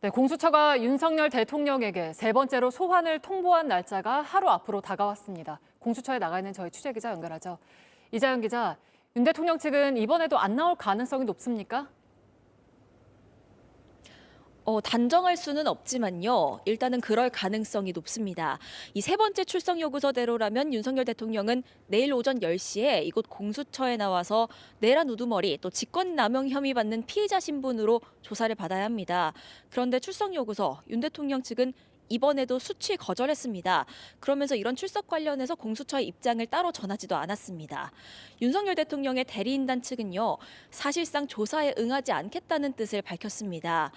네, 공수처가 윤석열 대통령에게 세 번째로 소환을 통보한 날짜가 하루 앞으로 다가왔습니다. 공수처에 나가 있는 저희 취재기자 연결하죠. 이자연 기자, 윤 대통령 측은 이번에도 안 나올 가능성이 높습니까? 단정할 수는 없지만요. 일단은 그럴 가능성이 높습니다. 이 세 번째 출석 요구서대로라면 윤석열 대통령은 내일 오전 10시에 이곳 공수처에 나와서 내란 우두머리 또 직권남용 혐의 받는 피의자 신분으로 조사를 받아야 합니다. 그런데 출석 요구서 윤 대통령 측은 이번에도 수취 거절했습니다. 그러면서 이런 출석 관련해서 공수처의 입장을 따로 전하지도 않았습니다. 윤석열 대통령의 대리인단 측은요, 사실상 조사에 응하지 않겠다는 뜻을 밝혔습니다.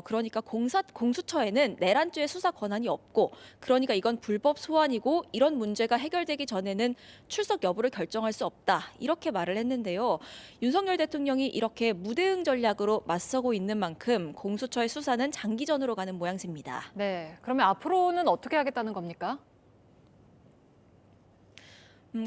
그러니까 공수처에는 내란죄 수사 권한이 없고, 그러니까 이건 불법 소환이고 이런 문제가 해결되기 전에는 출석 여부를 결정할 수 없다. 이렇게 말을 했는데요. 윤석열 대통령이 이렇게 무대응 전략으로 맞서고 있는 만큼 공수처의 수사는 장기전으로 가는 모양새입니다. 네, 그러면 앞으로는 어떻게 하겠다는 겁니까?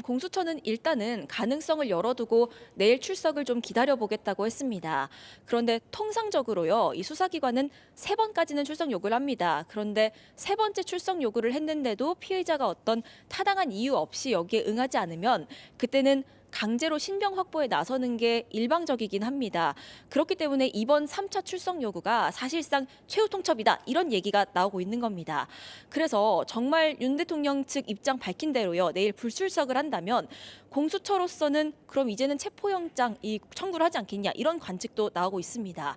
공수처는 일단은 가능성을 열어두고 내일 출석을 좀 기다려보겠다고 했습니다. 그런데 통상적으로요, 이 수사기관은 세 번까지는 출석 요구를 합니다. 그런데 세 번째 출석 요구를 했는데도 피의자가 어떤 타당한 이유 없이 여기에 응하지 않으면 그때는 강제로 신병 확보에 나서는 게 일방적이긴 합니다. 그렇기 때문에 이번 3차 출석 요구가 사실상 최후 통첩이다, 이런 얘기가 나오고 있는 겁니다. 그래서 정말 윤 대통령 측 입장 밝힌 대로요, 내일 불출석을 한다면 공수처로서는 그럼 이제는 체포영장 청구를 하지 않겠냐, 이런 관측도 나오고 있습니다.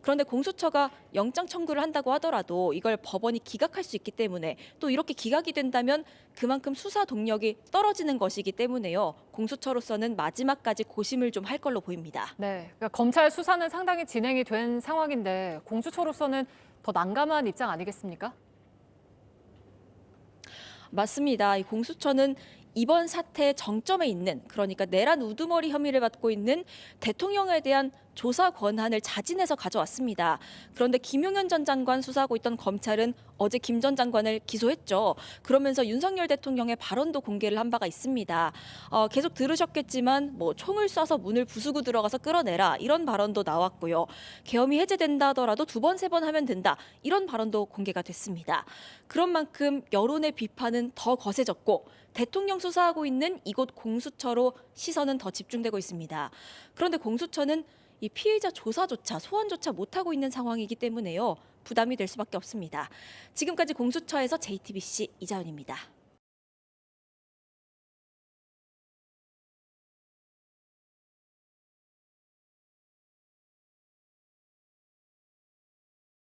그런데 공수처가 영장 청구를 한다고 하더라도 이걸 법원이 기각할 수 있기 때문에, 또 이렇게 기각이 된다면 그만큼 수사 동력이 떨어지는 것이기 때문에요, 공수처로서는 마지막까지 고심을 좀 할 걸로 보입니다. 네, 그러니까 검찰 수사는 상당히 진행이 된 상황인데 공수처로서는 더 난감한 입장 아니겠습니까? 맞습니다. 이 공수처는 이번 사태의 정점에 있는, 그러니까 내란 우두머리 혐의를 받고 있는 대통령에 대한 조사 권한을 자진해서 가져왔습니다. 그런데 김용현 전 장관 수사하고 있던 검찰은 어제 김 전 장관을 기소했죠. 그러면서 윤석열 대통령의 발언도 공개를 한 바가 있습니다. 계속 들으셨겠지만 총을 쏴서 문을 부수고 들어가서 끌어내라, 이런 발언도 나왔고요. 계엄이 해제된다 하더라도 두 번, 세 번 하면 된다, 이런 발언도 공개가 됐습니다. 그런 만큼 여론의 비판은 더 거세졌고 대통령 수사하고 있는 이곳 공수처로 시선은 더 집중되고 있습니다. 그런데 공수처는 이 피의자 조사조차 소환조차 못하고 있는 상황이기 때문에요, 부담이 될 수밖에 없습니다. 지금까지 공수처에서 JTBC 이자연입니다.